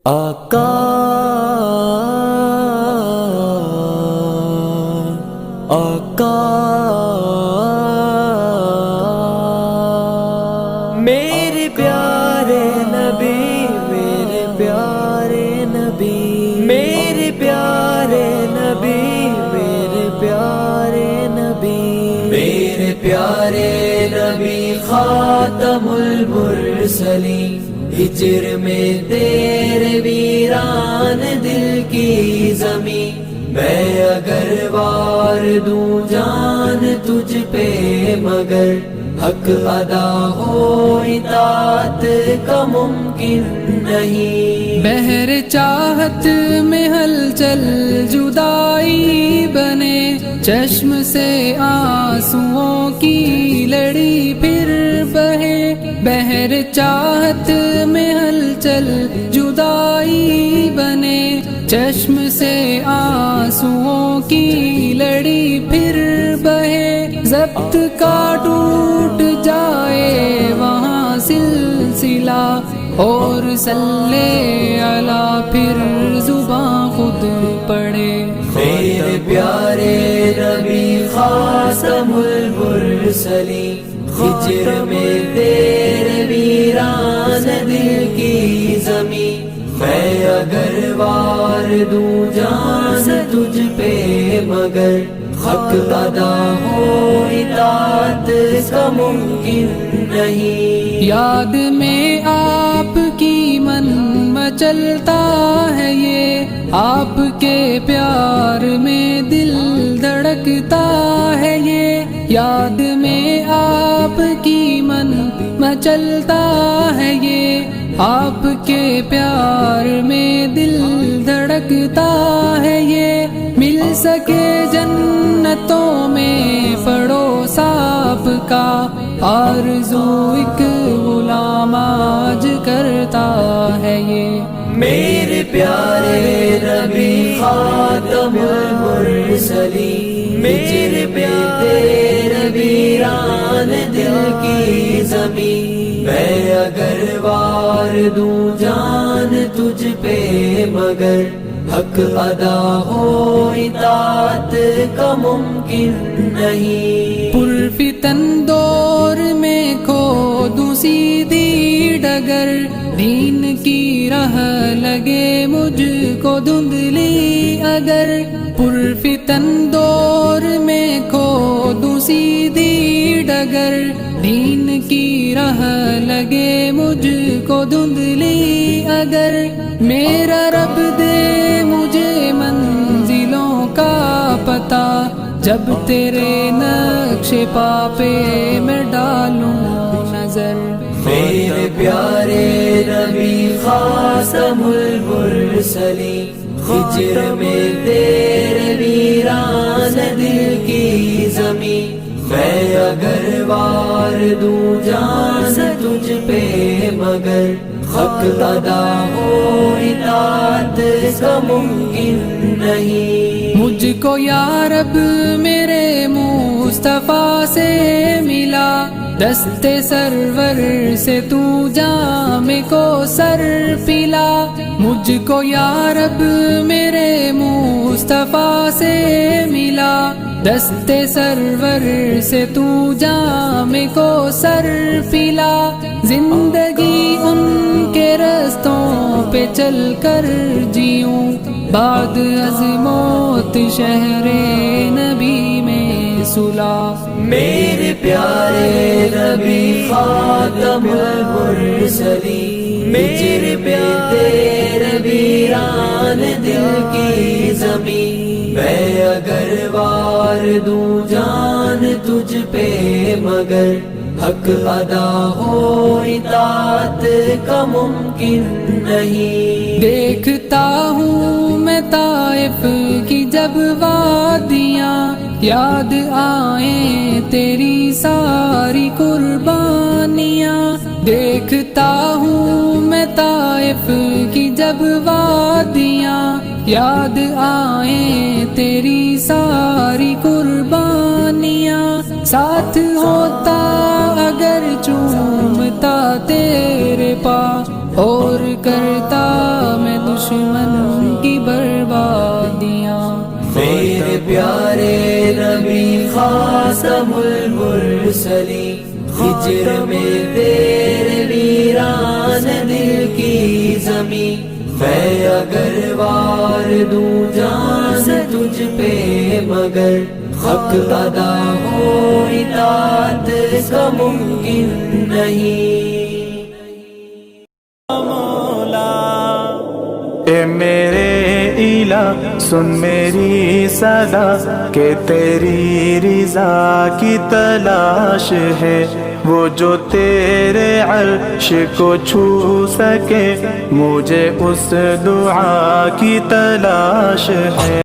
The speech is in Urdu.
آقا آقا میرے پیارے نبی، میرے پیارے نبی، میرے پیارے نبی، میرے پیارے نبی، میرے پیارے نبی خاتم المرسلین، ہجر میں تیرے ویران دل کی زمین، میں اگر وار دوں جان تجھ پہ مگر حق ادا ہو اطاعت کا ممکن نہیں۔ بحر چاہت میں ہلچل جدائی بنے، چشم سے آنسوؤں کی لڑی پھر بہے، بحر چاہت میں ہلچل جدائی بنے، چشم سے آنسوؤں کی لڑی پھر بہے، ضبط کا ٹوٹ جائے وہاں سلسلہ، اور صلی علی پھر زباں خود پڑھے۔ میرے پیارے نبی خاتم المرسلین، ہجر میں تیرے ویران دل کی زمین، میں اگر وار دوں جان تجھ پہ مگر حق ادا ہو اطاعت کا ممکن نہیں۔ یاد میں آپ کی من مچلتا ہے یہ، آپ کے پیار میں دل دھڑکتا ہے یہ، یاد میں آپ کی من مچلتا ہے یہ، آپ کے پیار میں دل دھڑکتا ہے یہ، مل سکے جنتوں میں پڑوس آپ کا، آرزو ایک غلام آج کرتا ہے یہ۔ میرے پیارے نبی خاتم المرسلین، میرے پیارے ویران دل کی زمین، میں اگر وار دوں جان تجھ پہ مگر حق ادا ہو اطاعت کا ممکن نہیں۔ پرفتن دور میں کھو دوں سیدھی ڈگر، دین کی راہ لگے مجھ کو دھندلی اگر، پرفتن دور میں کھو دوں سیدھی ڈگر، دین کی راہ لگے مجھ کو دھندلی اگر، میرا رب دے مجھے منزلوں کا پتہ، جب تیرے نقش پا پہ میں ڈالوں نظر۔ میرے پیارے نبی خاتم المرسلین، ہجر میں تیرے ویران دل کی زمین، میں اگر وار دوں جان تجھ پہ مگر حق ادا ہو اطاعت کا ممکن نہیں۔ مجھ کو یا رب میرے مصطفیٰ سے ملا، دست سرور سے تو جام کو سر پلا، مجھ کو یا رب میرے مصطفیٰ سے ملا، دست سرور سے تو جام کو سر پلا، زندگی ان کے رستوں پہ چل کر جیوں، بعد از موت شہر نبی میں صلح۔ میرے پیارے نبی خاتم المرسلین، میرے پیارے ویران دل کی زمین، میں اگر وار دوں جان تجھ پہ مگر حق ادا ہو اطاعت کا ممکن نہیں۔ دیکھتا ہوں میں طائف کی جب وادیاں، یاد آئیں تیری ساری قربانیاں، دیکھتا ہوں میں طائف کی جب وادیاں، یاد آئیں تیری ساری قربانیاں، ساتھ ہوتا اگر چومتا تیرے پا اور کرتا میں دشمن کی بربادیاں. میرے پیارے نبی خاتم المرسلین، ہجر میں تیرے ویران دل کی زمین، میں اگر وار دوں جان تجھ پہ مگر حق ادا ہو اطاعت کا ممکن نہیں. اے میرے الہ سن میری صدا کہ تیری رضا کی تلاش ہے، وہ جو تیرے عرش کو چھو سکے، مجھے اس دعا کی تلاش ہے.